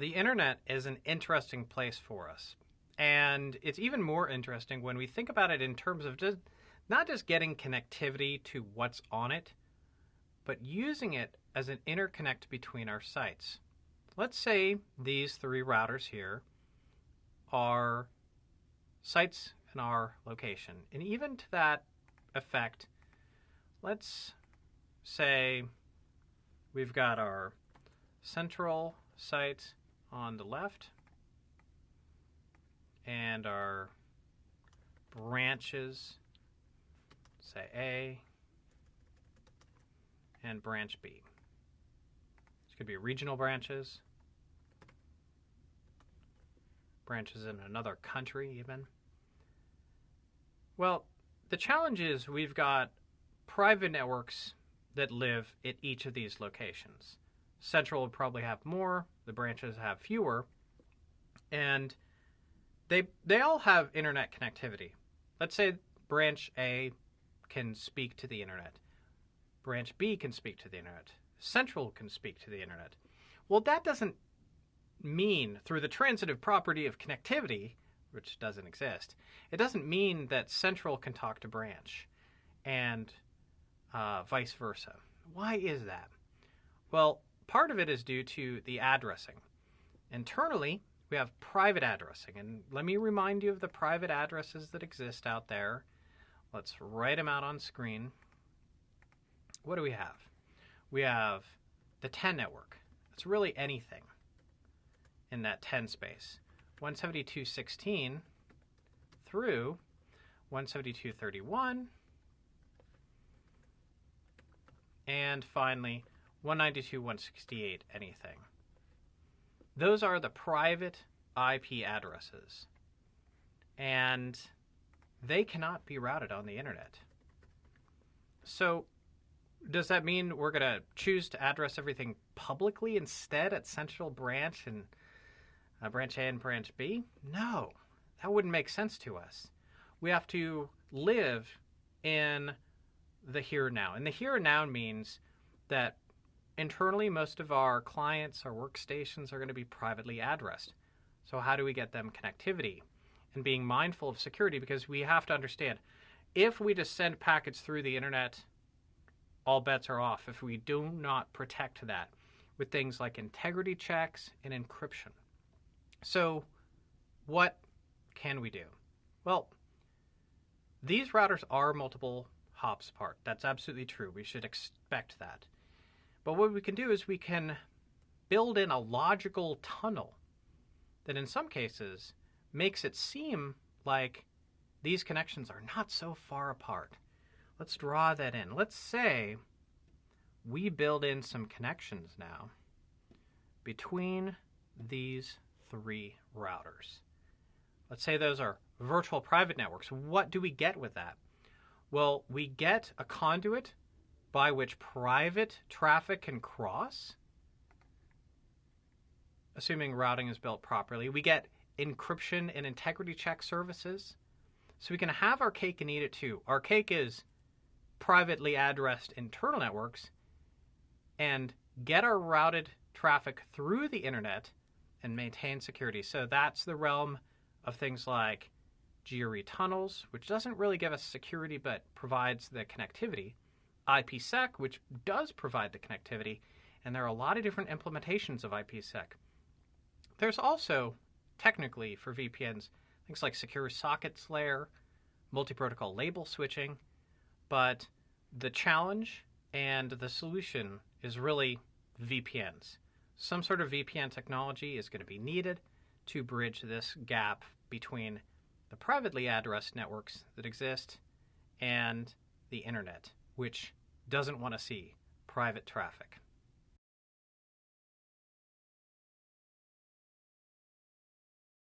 The internet is an interesting place for us. And it's even more interesting when we think about it in terms of not just getting connectivity to what's on it, but using it as an interconnect between our sites. Let's say these three routers here are sites in our location. And even to that effect, let's say we've got our central site on the left and our branches, say A and branch B. This could be regional branches, branches in another country even. Well, the challenge is we've got private networks that live at each of these locations. Central would probably have more, the branches have fewer, and they all have internet connectivity. Let's say branch A can speak to the internet. Branch B can speak to the internet. Central can speak to the internet. Well, that doesn't mean, through the transitive property of connectivity, which doesn't exist, it doesn't mean that central can talk to branch and vice versa. Why is that? Well, part of it is due to the addressing. Internally, we have private addressing. And let me remind you of the private addresses that exist out there. Let's write them out on screen. What do we have? We have the 10 network. It's really anything in that 10 space. 172.16 through 172.31. And finally, 192.168 anything. Those are the private IP addresses. And they cannot be routed on the internet. So does that mean we're going to choose to address everything publicly instead at central branch and branch A and branch B? No, that wouldn't make sense to us. We have to live in the here and now. And the here and now means that internally most of our clients, our workstations are going to be privately addressed. So how do we get them connectivity? And being mindful of security, because we have to understand, if we just send packets through the internet, all bets are off if we do not protect that with things like integrity checks and encryption. So what can we do? Well, these routers are multiple hops apart. That's absolutely true. We should expect that. But what we can do is we can build in a logical tunnel that in some cases makes it seem like these connections are not so far apart. Let's draw that in. Let's say we build in some connections now between these three routers. Let's say those are virtual private networks. What do we get with that? Well, we get a conduit by which private traffic can cross, assuming routing is built properly. We get encryption and integrity check services. So we can have our cake and eat it too. Our cake is privately addressed internal networks and get our routed traffic through the internet and maintain security. So that's the realm of things like GRE tunnels, which doesn't really give us security but provides the connectivity. IPsec, which does provide the connectivity, and there are a lot of different implementations of IPsec. There's also, technically for VPNs, things like secure sockets layer, multi-protocol label switching, but the challenge and the solution is really VPNs. Some sort of VPN technology is going to be needed to bridge this gap between the privately addressed networks that exist and the internet, which doesn't want to see private traffic.